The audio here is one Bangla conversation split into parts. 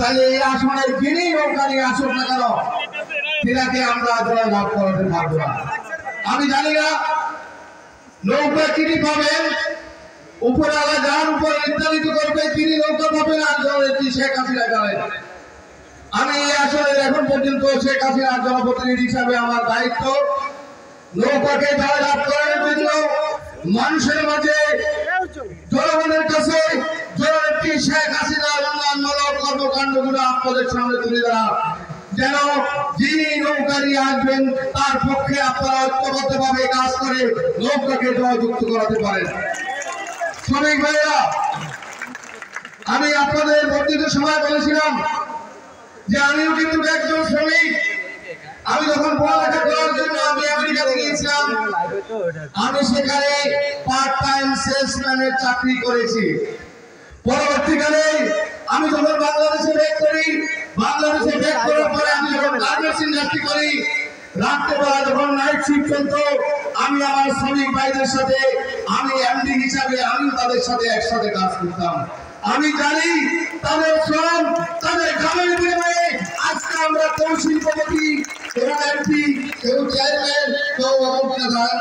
তাহলে এই আসনে যিনি নৌকা নিয়ে আসুক না কেন তিনাকে আমরা জয় লাভ করাতে পারবো না। আমি জানি না নৌকা তিনি পাবেন, উপরে আলা যার উপর নির্ধারিত করবে তিনি নৌকা পাবেন, আর জননেত্রী শেখ হাসিনা জানেন। আমি এই আসলে এখন পর্যন্ত শেখ হাসিনার জনপ্রতিনিধি হিসাবে আমার দায়িত্ব নৌকাকে জয় লাভ করার জন্য মানুষের মাঝে জনগণের কাছে জননেত্রী শেখ হাসিনার উন্নয়নমূলক কর্মকাণ্ডগুলো আপনাদের সামনে তুলে ধরা, যেন যিনি নৌকা নিয়ে আসবেন তার পক্ষে আপনারা ঐক্যবদ্ধভাবে কাজ করে নৌকাকে জয়যুক্ত করাতে পারেন। শ্রমিক ভাইরা, আমি আপনাদের বর্ধিত সময় বলেছিলাম যে আমিও কিন্তু একজন শ্রমিক। আমি যখন পড়ালেখা করার জন্য আমি আমেরিকাতে গিয়েছিলাম, আমি সেখানে পার্ট টাইম সেলসম্যানের চাকরি করেছি। পরবর্তীকালে আমি যখন বাংলাদেশে ব্যাক করি, বাংলাদেশে ব্যাক করার পরে আমি যখন গার্মেন্টস ইন্ডাস্ট্রি করি, রাত্রেবেলা যখন নাইট শিফট চলতো, আমি আমার শ্রমিক ভাইদের সাথে আমি এমডি হিসাবে আমি তাদের সাথে একসাথে কাজ করতাম। আমি জানি তাদের শ্রম, তাদের ঘামের বিনিময়ে আজকে আমরা কেউ শিল্পপতি, কেউ এমপি, কেউ চেয়ারম্যান, কেউ অবকার,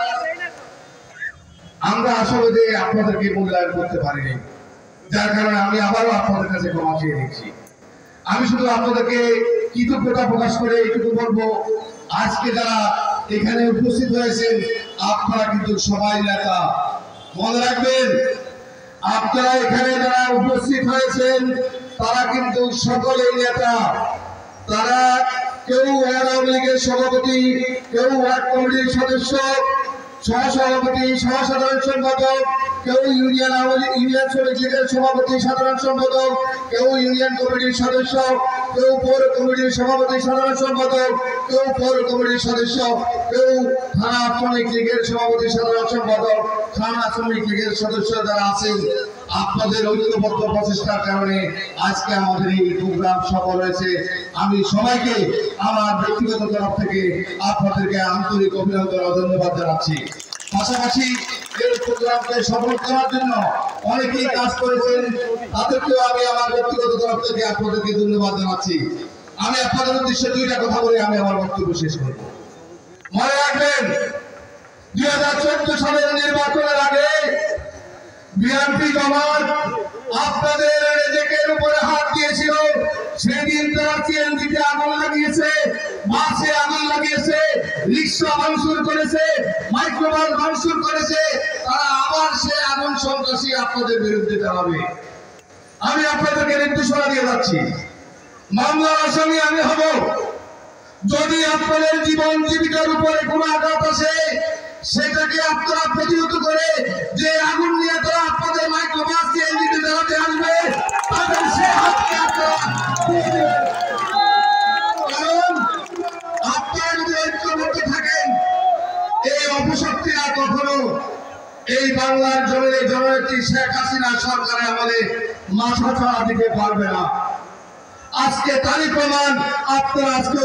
আমরা আসলে যে আপনাদেরকে মূল্যায়ন করতে পারিনি, যার কারণে আমি আবারও আপনাদের কাছে ক্ষমা চেয়ে নিচ্ছি। আমি শুধু আপনাদেরকে কৃতজ্ঞতা প্রকাশ করে এইটুকু বলবো, আজকে যারা এখানে উপস্থিত হয়েছেন আপনারা কিন্তু সবাই নেতা। মনে রাখবেন, আপনারা এখানে যারা উপস্থিত হয়েছেন তারা কিন্তু সকলেই নেতা। তারা কেউ আওয়ামী লীগের সভাপতি, কেউ ওয়ার্ড কমিটির সদস্য, সহসভাপতি, সহসাধারণ সম্পাদক, কেউ ইউনিয়ন শ্রমিক লীগের সভাপতি, সাধারণ সম্পাদক, কেউ ইউনিয়ন কমিটির সদস্য, কেউ পৌর কমিটির সভাপতি, সাধারণ সম্পাদক, কেউ পৌর কমিটির সদস্য, কেউ থানা শ্রমিক লীগের সভাপতি, সাধারণ সম্পাদক, থানা শ্রমিক লীগের সদস্য যারা আছেন, আপনাদের ঐক্যবদ্ধ প্রচেষ্টার কারণে আজকে আমাদের এই প্রোগ্রাম সফল হয়েছে। আমি সবাইকে আমার ব্যক্তিগত তরফ থেকে আপনাদেরকে আন্তরিক অভিনন্দন ও ধন্যবাদ জানাচ্ছি। পাশাপাশি এই প্রোগ্রামকে সফল করার জন্য অনেকেই কাজ করেছেন, তাদেরকেও আমি আমার ব্যক্তিগত তরফ থেকে আপনাদেরকে ধন্যবাদ জানাচ্ছি। আমি আপনাদের উদ্দেশ্যে দুইটা কথা বলে আমি আমার বক্তব্য শেষ করব। মনে রাখবেন, 2014 সালের নির্বাচনের আগে বিএনপি জামাত আপনাদের রেজেকের উপরে হাত দিয়েছিল। সেদিন তারা সিএনজিতে আগুন লাগিয়েছে, বাসে আগুন লাগিয়েছে, রিক্সা ভাঙচুর করেছে, মাইক্রোবাস ভাঙচুর করেছে। তারা আবার সে আগুন সন্ত্রাসী আপনাদের বিরুদ্ধে চালাবে। আমি আপনাদেরকে নির্দেশনা দিয়ে যাচ্ছি, মামলার আসামি আমি হব। যদি আপনাদের জীবন জীবিকার উপরে কোনো আঘাত আসে, সেটাকে আপনারা প্রতিহত করে যে আগুন নিয়ে তারা আপনাদের মাইক্রোবাস সিএনজিতে জ্বালাতে আসবে, তাদের সে হাতকে আপনারা কারণ আপনারা যদি ঐক্যবদ্ধ থাকেন, এই অপশক্তিরা কখনো এই বাংলার জমিনে জননেত্রী শেখ হাসিনা সরকারের আমলে মাথা ছাড়া দিতে পারবে না। আজকে তারই প্রমাণ আপনারা আজকে